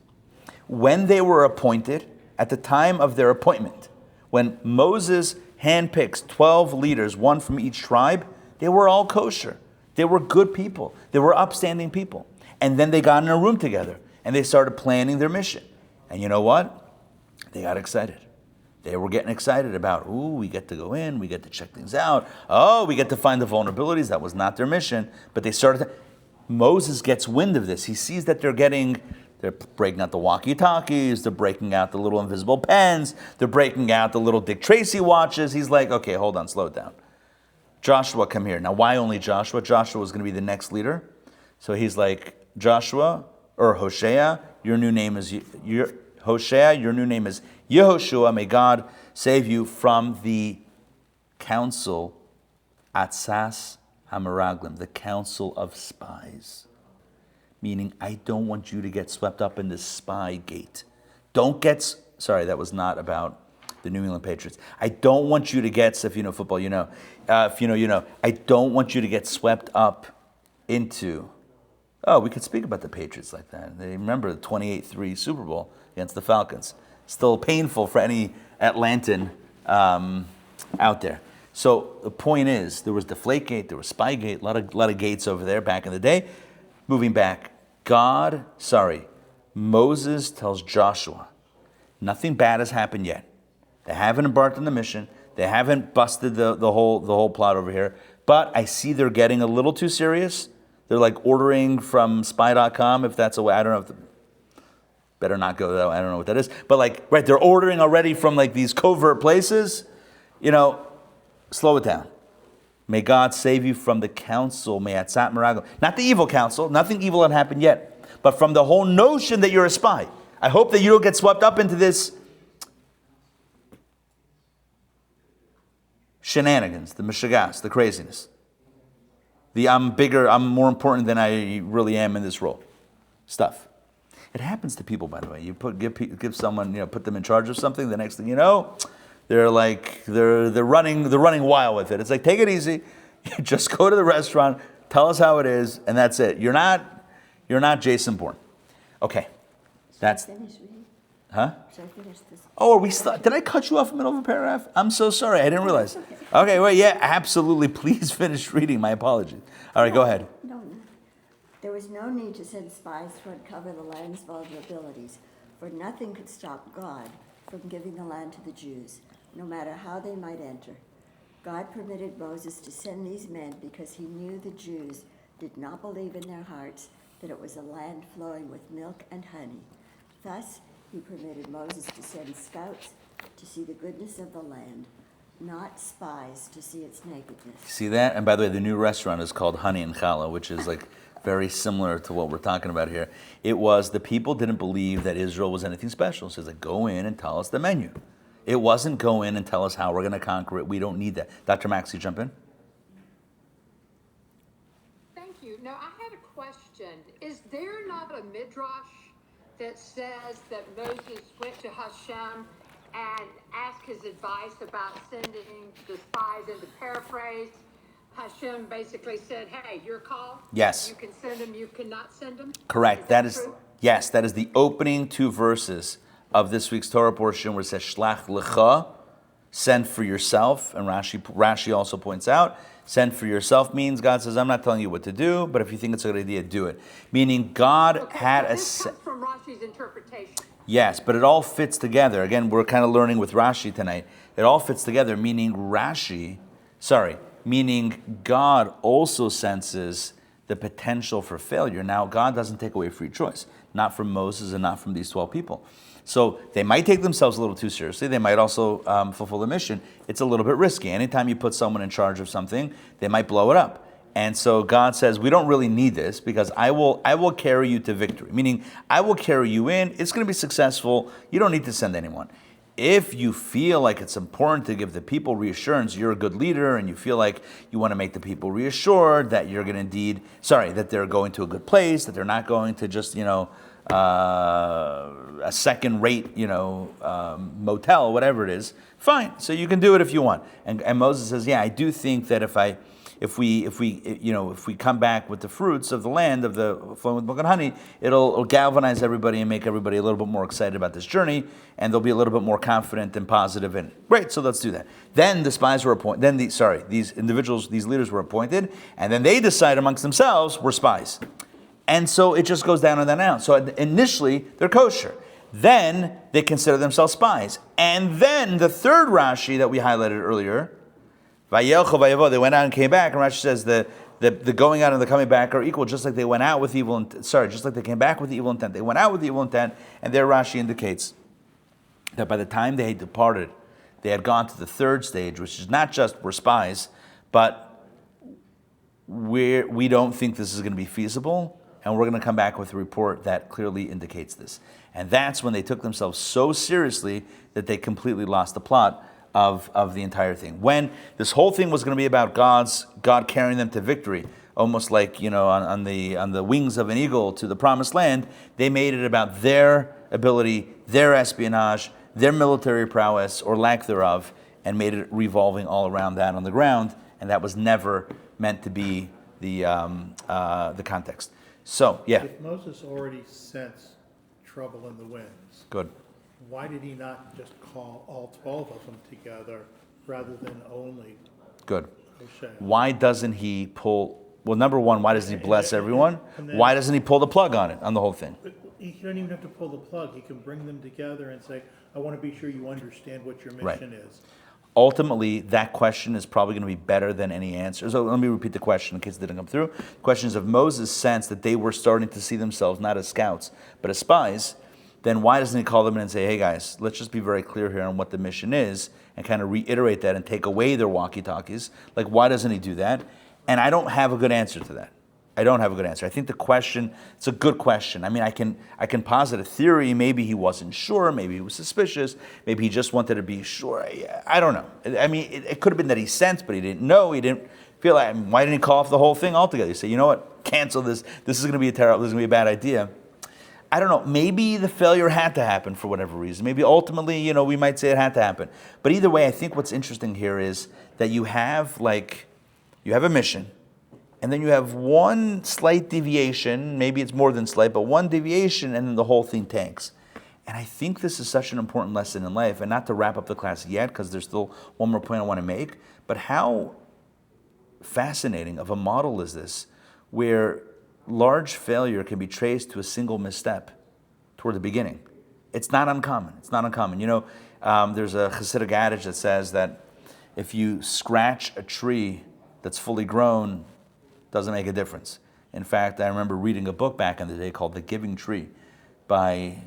When they were appointed, at the time of their appointment, when Moses handpicks 12 leaders, one from each tribe, they were all kosher. They were good people. They were upstanding people. And then they got in a room together and they started planning their mission. And you know what? They got excited. They were getting excited about, we get to go in, we get to check things out. Oh, we get to find the vulnerabilities. That was not their mission. But they started Moses gets wind of this. He sees that they're breaking out the walkie-talkies, they're breaking out the little invisible pens, they're breaking out the little Dick Tracy watches. He's like, okay, hold on, slow it down. Joshua, come here. Now, why only Joshua? Joshua was going to be the next leader. So he's like, Joshua, or Hosea, your new name is Yehoshua. May God save you from the council, Atzas Hamaraglim, the council of spies. Meaning, I don't want you to get swept up in this spy gate. Sorry, that was not about the New England Patriots. I don't want you to get, if you know football, you know. If you know, you know. I don't want you to get swept up into, we could speak about the Patriots like that. They remember the 28-3 Super Bowl against the Falcons. Still painful for any Atlantan out there. So the point is, there was Deflategate, there was Spygate, a lot of gates over there back in the day. Moving back, Moses tells Joshua, nothing bad has happened yet. They haven't embarked on the mission. They haven't busted the whole plot over here. But I see they're getting a little too serious. They're like ordering from spy.com, if that's a way. I don't know better not go that way. I don't know what that is. But they're ordering already from these covert places. Slow it down. May God save you from the council, Me'atzat Meraglim. Not the evil council, nothing evil had happened yet, but from the whole notion that you're a spy. I hope that you don't get swept up into this shenanigans, the mishagas, the craziness. The I'm more important than I really am in this role stuff. It happens to people, by the way. You give someone, put them in charge of something, the next thing you know, they're running wild with it. It's like, take it easy. Just go to the restaurant, tell us how it is, and that's it. You're not Jason Bourne. Okay. That's Finish reading? Huh? Should I finish this? Oh, did I cut you off in the middle of a paragraph? I'm so sorry. I didn't realize. Okay, well, yeah, absolutely. Please finish reading. My apologies. All right, go ahead. No. There was no need to send spies to uncover the land's vulnerabilities, for nothing could stop God from giving the land to the Jews, no matter how they might enter. God permitted Moses to send these men because he knew the Jews did not believe in their hearts that it was a land flowing with milk and honey. Thus, he permitted Moses to send scouts to see the goodness of the land, not spies to see its nakedness. See that? And by the way, the new restaurant is called Honey and Challah, which is very similar to what we're talking about here. It was the people didn't believe that Israel was anything special. So it's like, go in and tell us the menu. It wasn't go in and tell us how we're going to conquer it. We don't need that. Dr. Max, you jump in? Thank you. Now, I had a question. Is there not a midrash that says that Moses went to Hashem and asked his advice about sending the spies? And to paraphrase, Hashem basically said, hey, your call. Yes. You can send them, you cannot send them. Correct. That is true? Yes, that is the opening two verses of this week's Torah portion where it says, Shlach lecha, send for yourself. And Rashi also points out, send for yourself means God says, I'm not telling you what to do, but if you think it's a good idea, do it. Meaning God had a... This comes from Rashi's interpretation. Yes, but it all fits together. Again, we're kind of learning with Rashi tonight. It all fits together, meaning God also senses the potential for failure. Now, God doesn't take away free choice, not from Moses and not from these 12 people. So they might take themselves a little too seriously. They might also fulfill the mission. It's a little bit risky. Anytime you put someone in charge of something, they might blow it up. And so God says, we don't really need this because I will carry you to victory. Meaning, I will carry you in. It's going to be successful. You don't need to send anyone. If you feel like it's important to give the people reassurance, you're a good leader, and you feel like you want to make the people reassured that you're going to that they're going to a good place, that they're not going to just, a second-rate, motel, whatever it is, fine. So you can do it if you want. And Moses says, yeah, I do think that if we come back with the fruits of the land of the flowing with milk and honey, it'll galvanize everybody and make everybody a little bit more excited about this journey, and they'll be a little bit more confident and positive in it. Great, so let's do that. Then the spies were appointed. These individuals, these leaders were appointed, and then they decide amongst themselves we're spies. And so it just goes down and down. So initially they're kosher. then they consider themselves spies. And then the third Rashi that we highlighted earlier, Vayelchu vayavo, they went out and came back, and Rashi says the going out and the coming back are equal, just like they went out with evil intent. Just like they came back with evil intent. They went out with evil intent, and there Rashi indicates that by the time they had departed, they had gone to the third stage, which is not just we're spies, but we don't think this is going to be feasible, and we're going to come back with a report that clearly indicates this. And that's when they took themselves so seriously that they completely lost the plot of the entire thing. When this whole thing was going to be about God carrying them to victory, almost like, on the wings of an eagle to the promised land, they made it about their ability, their espionage, their military prowess or lack thereof, and made it revolving all around that on the ground. And that was never meant to be the context. So, yeah. If Moses already sensed trouble in the winds, Good. why did he not just call all 12 of them together rather than only Good. Hosea? Why doesn't he pull? Well, number one, why doesn't he bless everyone? Why doesn't he pull the plug on the whole thing? He doesn't even have to pull the plug. He can bring them together and say, I want to be sure you understand what your mission is. Ultimately, that question is probably going to be better than any answer. So let me repeat the question in case it didn't come through. The question is, if Moses sensed that they were starting to see themselves not as scouts, but as spies, then why doesn't he call them in and say, hey guys, let's just be very clear here on what the mission is, and kind of reiterate that and take away their walkie-talkies? Like, why doesn't he do that? And I don't have a good answer to that. I don't have a good answer. I think the question, it's a good question. I mean, I can posit a theory. Maybe he wasn't sure. Maybe he was suspicious. Maybe he just wanted to be sure. I don't know. I mean, it could have been that he sensed, but he didn't know. He didn't feel like, why didn't he call off the whole thing altogether? He said, you know what, cancel this. This is going to be this is going to be a bad idea. I don't know. Maybe the failure had to happen for whatever reason. Maybe ultimately, we might say it had to happen. But either way, I think what's interesting here is that you have a mission, and then you have one slight deviation, maybe it's more than slight, but one deviation, and then the whole thing tanks. And I think this is such an important lesson in life, and not to wrap up the class yet, because there's still one more point I want to make, but how fascinating of a model is this, where large failure can be traced to a single misstep toward the beginning. It's not uncommon. It's not uncommon. There's a Hasidic adage that says that if you scratch a tree that's fully grown, doesn't make a difference. In fact, I remember reading a book back in the day called The Giving Tree by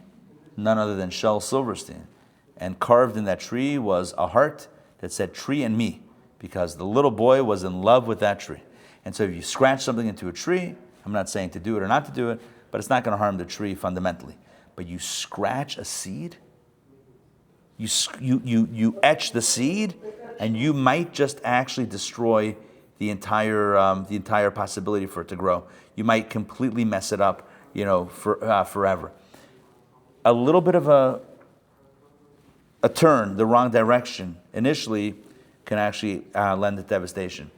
none other than Shel Silverstein. And carved in that tree was a heart that said tree and me, because the little boy was in love with that tree. And so if you scratch something into a tree, I'm not saying to do it or not to do it, but it's not going to harm the tree fundamentally. But you scratch a seed, you etch the seed, and you might just actually destroy the entire possibility for it to grow. You might completely mess it up, forever. A little bit of a turn the wrong direction initially can actually lend to devastation.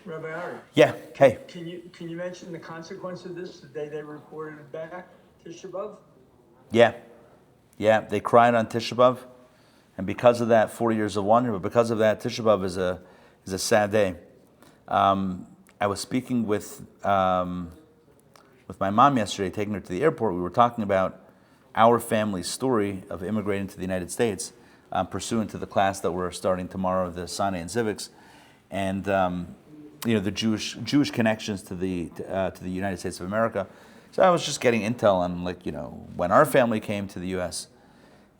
Rabbi Ari. Yeah. Hey. Can you mention the consequence of this the day they reported it back, Tisha B'Av? Yeah. They cried on Tisha B'Av, and because of that, 40 years of wonder. But because of that, Tisha B'Av is a sad day. I was speaking with my mom yesterday, taking her to the airport. We were talking about our family's story of immigrating to the United States, pursuant to the class that we're starting tomorrow, the Sane and Civics, and the Jewish connections to the United States of America. So I was just getting intel on when our family came to the U.S.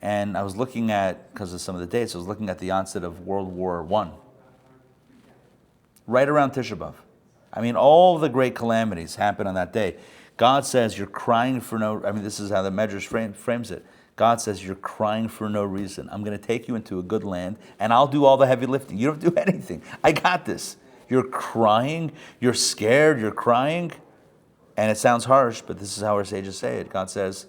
And I was looking at, because of some of the dates, I was looking at the onset of World War I. Right around Tisha B'Av. I mean, all the great calamities happened on that day. God says you're crying for this is how the Medrash frames it. God says you're crying for no reason. I'm going to take you into a good land, and I'll do all the heavy lifting. You don't do anything. I got this. You're crying. You're scared. You're crying. And it sounds harsh, but this is how our sages say it. God says,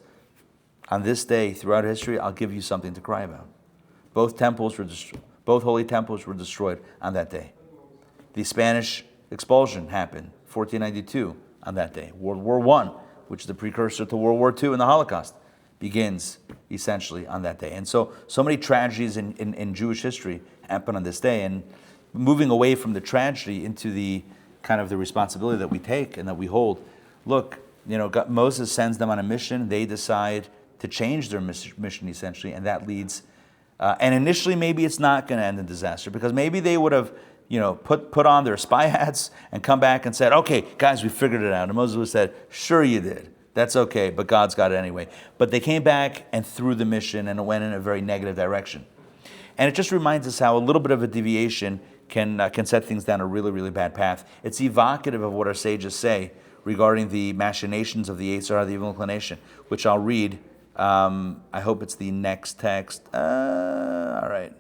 on this day, throughout history, I'll give you something to cry about. Both holy temples were destroyed on that day. The Spanish expulsion happened, 1492, on that day. World War I, which is the precursor to World War II and the Holocaust, begins essentially on that day. And so many tragedies in Jewish history happen on this day. And moving away from the tragedy into the kind of the responsibility that we take and that we hold. Look, Moses sends them on a mission. They decide to change their mission essentially, and that leads, and initially maybe it's not going to end in disaster, because maybe they would have, put on their spy hats and come back and said, okay, guys, we figured it out. And Moses would have said, sure you did. That's okay, but God's got it anyway. But they came back and threw the mission, and it went in a very negative direction. And it just reminds us how a little bit of a deviation can set things down a really, really bad path. It's evocative of what our sages say regarding the machinations of the Yetzer Hara, the evil inclination, which I'll read. I hope it's the next text. All right.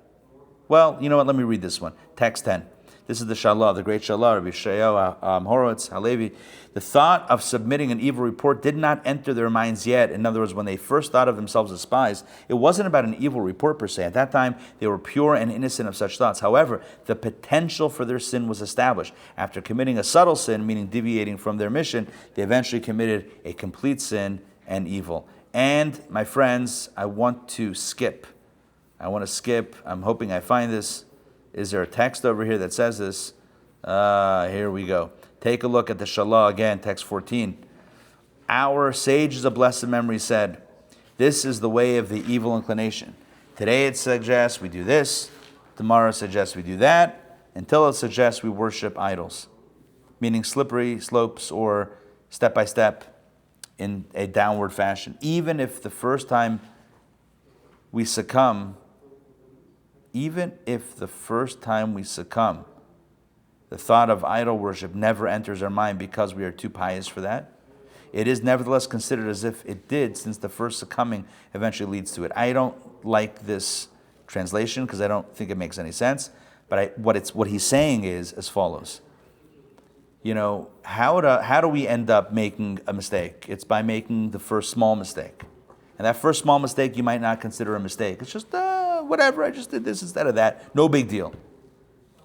Well, you know what? Let me read this one. Text 10. This is the Shalach, the great Shalach, Rabbi Yeshayahu Horowitz, Halevi. The thought of submitting an evil report did not enter their minds yet. In other words, when they first thought of themselves as spies, it wasn't about an evil report per se. At that time, they were pure and innocent of such thoughts. However, the potential for their sin was established. After committing a subtle sin, meaning deviating from their mission, they eventually committed a complete sin and evil. And, my friends, I want to skip. I'm hoping I find this. Is there a text over here that says this? Here we go. Take a look at the Shalach again, text 14. Our sages of blessed memory said, this is the way of the evil inclination. Today it suggests we do this. Tomorrow it suggests we do that. Until it suggests we worship idols. Meaning slippery slopes or step by step in a downward fashion. Even if the first time we succumb, the thought of idol worship never enters our mind because we are too pious for that. It is nevertheless considered as if it did, since the first succumbing eventually leads to it. I don't like this translation because I don't think it makes any sense. But what he's saying is as follows. How do we end up making a mistake? It's by making the first small mistake. And that first small mistake you might not consider a mistake. It's just, whatever, I just did this instead of that. No big deal.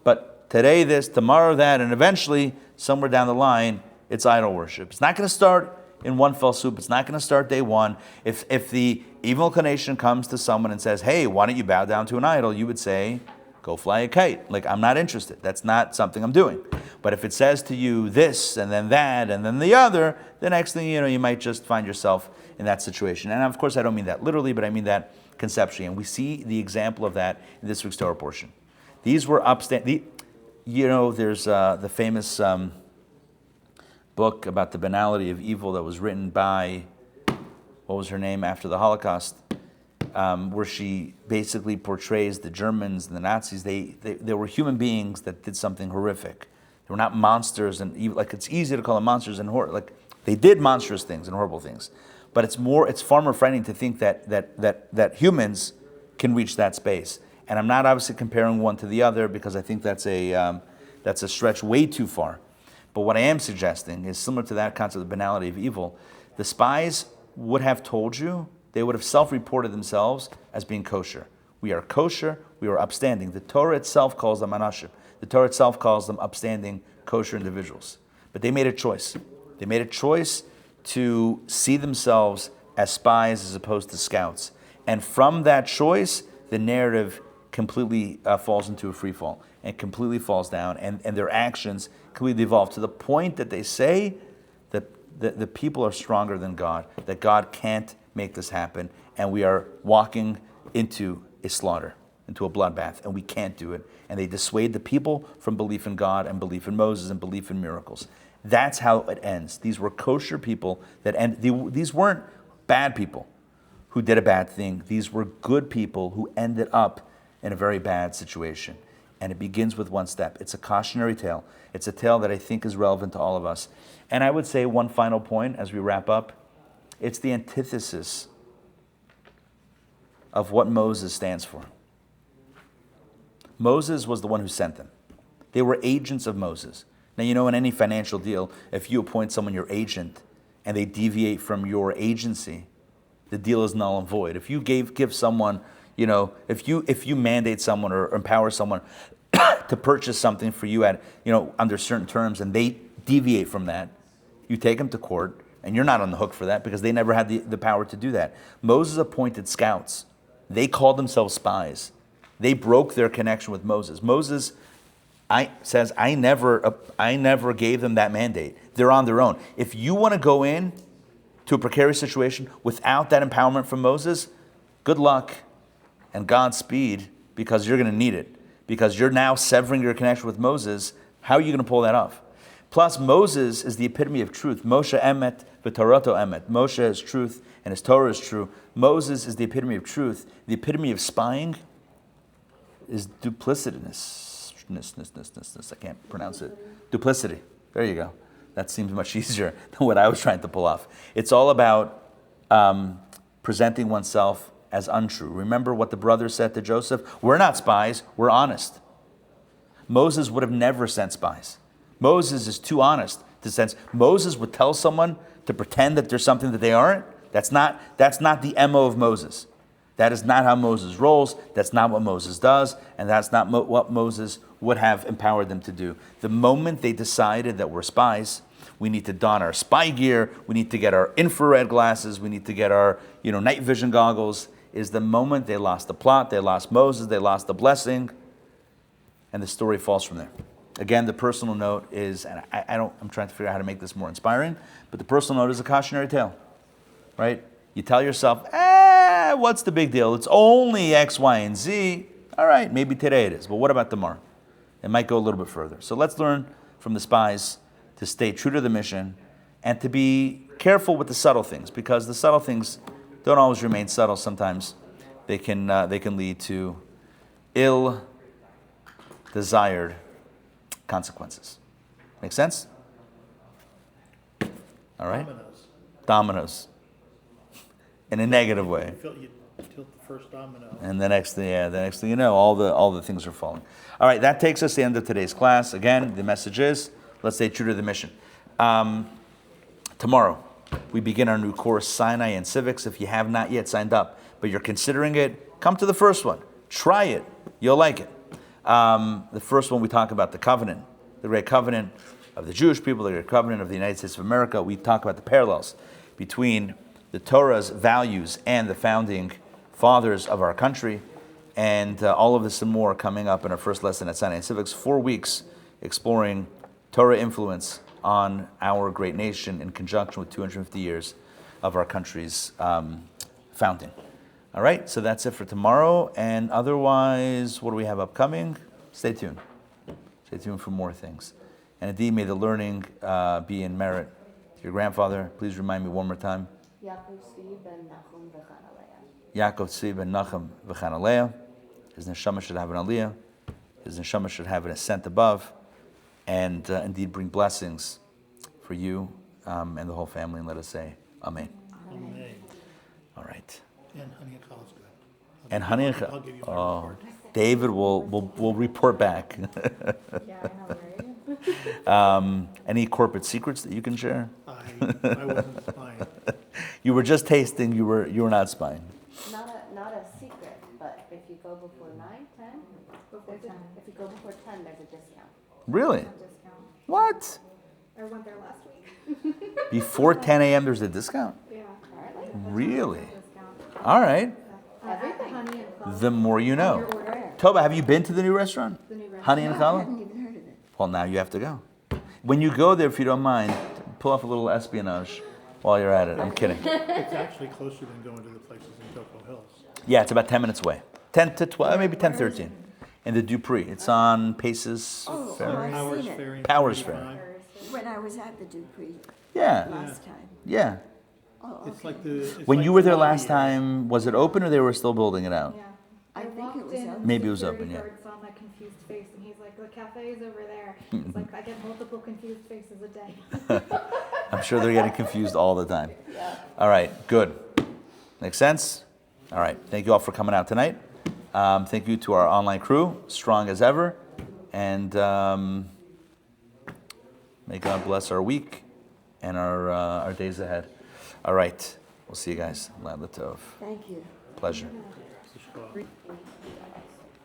But today this, tomorrow that, and eventually, somewhere down the line, it's idol worship. It's not going to start in one fell swoop. It's not going to start day one. If the evil inclination comes to someone and says, hey, why don't you bow down to an idol? You would say, go fly a kite. Like, I'm not interested. That's not something I'm doing. But if it says to you this, and then that, and then the other, the next thing you might just find yourself in that situation. And of course, I don't mean that literally, but I mean that conceptually. And we see the example of that in this week's Torah portion. These were upstanding. There's the famous book about the banality of evil that was written by, what was her name, after the Holocaust, where she basically portrays the Germans and the Nazis. They were human beings that did something horrific. They were not monsters and evil. Like, it's easy to call them monsters and horror. Like, they did monstrous things and horrible things. But it's far more frightening to think that humans can reach that space. And I'm not obviously comparing one to the other because I think that's a stretch way too far. But what I am suggesting is similar to that concept of banality of evil. The spies would have told you, they would have self-reported themselves as being kosher. We are kosher, we are upstanding. The Torah itself calls them anashim. The Torah itself calls them upstanding, kosher individuals. But they made a choice. They made a choice to see themselves as spies as opposed to scouts. And from that choice, the narrative completely falls into a free fall and completely falls down, and their actions completely evolve to the point that they say that the people are stronger than God, that God can't make this happen, and we are walking into a slaughter, into a bloodbath, and we can't do it. And they dissuade the people from belief in God and belief in Moses and belief in miracles. That's how it ends. These were kosher people these weren't bad people who did a bad thing. These were good people who ended up in a very bad situation. And it begins with one step. It's a cautionary tale. It's a tale that I think is relevant to all of us. And I would say one final point as we wrap up. It's the antithesis of what Moses stands for. Moses was the one who sent them. They were agents of Moses. Now, in any financial deal, if you appoint someone your agent and they deviate from your agency, the deal is null and void. If you give someone, if you mandate someone or empower someone to purchase something for you at, under certain terms, and they deviate from that, you take them to court, and you're not on the hook for that because they never had the power to do that. Moses appointed scouts. They called themselves spies. They broke their connection with Moses. Moses says, I never gave them that mandate. They're on their own. If you want to go in to a precarious situation without that empowerment from Moses, good luck and Godspeed, because you're going to need it. Because you're now severing your connection with Moses. How are you going to pull that off? Plus, Moses is the epitome of truth. Moshe emet v'Torato emet. Moshe is truth and his Torah is true. Moses is the epitome of truth. The epitome of spying is duplicitousness. I can't pronounce it. Duplicity. There you go. That seems much easier than what I was trying to pull off. It's all about presenting oneself as untrue. Remember what the brothers said to Joseph? We're not spies, we're honest. Moses would have never sent spies. Moses is too honest to sense. Moses would tell someone to pretend that there's something that they aren't. That's not the MO of Moses. That is not how Moses rolls. That's not what Moses does. And that's not what Moses would have empowered them to do. The moment they decided that we're spies, we need to don our spy gear, we need to get our infrared glasses, we need to get our night vision goggles, is the moment they lost the plot, they lost Moses, they lost the blessing, and the story falls from there. Again, the personal note is, and I'm trying to figure out how to make this more inspiring, but the personal note is a cautionary tale, right? You tell yourself, what's the big deal? It's only X, Y, and Z. All right, maybe today it is, but what about tomorrow? It might go a little bit further. So let's learn from the spies to stay true to the mission and to be careful with the subtle things, because the subtle things don't always remain subtle. Sometimes they can lead to ill-desired consequences. Make sense? All right? Dominoes. In a negative way. You tilt the first domino. And the next thing you know, all the things are falling. All right, that takes us to the end of today's class. Again, the message is, let's stay true to the mission. Tomorrow, we begin our new course, Sinai and Civics. If you have not yet signed up, but you're considering it, come to the first one. Try it. You'll like it. The first one, we talk about the covenant, the great covenant of the Jewish people, the great covenant of the United States of America. We talk about the parallels between the Torah's values and the founding fathers of our country. And all of this and more coming up in our first lesson at Sinai and Civics. 4 weeks exploring Torah influence on our great nation in conjunction with 250 years of our country's founding. All right, so that's it for tomorrow. And otherwise, what do we have upcoming? Stay tuned. Stay tuned for more things. And indeed, may the learning be in merit to your grandfather. Please remind me one more time. Yaakov Tzvi ben Nachum v'Chanaleah. Yaakov Tzvi ben Nachum v'Chanaleah. His neshama should have an aliyah. His neshama should have an ascent above. And indeed bring blessings for you and the whole family. And let us say, Amen. Amen. All right. And honey and challah is good. And honey and I'll give you my report. David will report back. Yeah, I know, right? Any corporate secrets that you can share? I wasn't spying. You were just tasting. You were not spying. Not a secret, but if you go before 9, 10, Before 10. if you go before 10, there's a discount. Really? Discount. What? I went there last week. Before 10 a.m. there's a discount? Yeah. Really? Discount. All right. Everything. Honey and challah. The more you know. Your order. Toba, have you been to the new restaurant? The new restaurant. Honey and I challah? hadn't even heard of it. Well, now you have to go. When you go there, if you don't mind, pull off a little espionage while you're at it. I'm kidding. It's actually closer than going to the places in Cocoa Hills. Yeah, it's about 10 minutes away. 10 to 12, maybe 10, 13. In the Dupree. It's on Paces Ferry. I've Powers seen it. Ferry. Powers 35. When I was at the Dupree Yeah, last time. yeah. Oh, It's okay. like the. When you were there last time, was it open or they were still building it out? Yeah. I think it walked was in, open. Maybe it was security open, yeah. guard saw my confused face, and he's like, "The cafe is over there." It's like I get multiple confused faces a day. I'm sure they're getting confused all the time. All right, good. Makes sense? All right, thank you all for coming out tonight. Thank you to our online crew, strong as ever. And may God bless our week and our days ahead. All right, we'll see you guys. Laila Tov. Thank you. Pleasure. It's a schwa.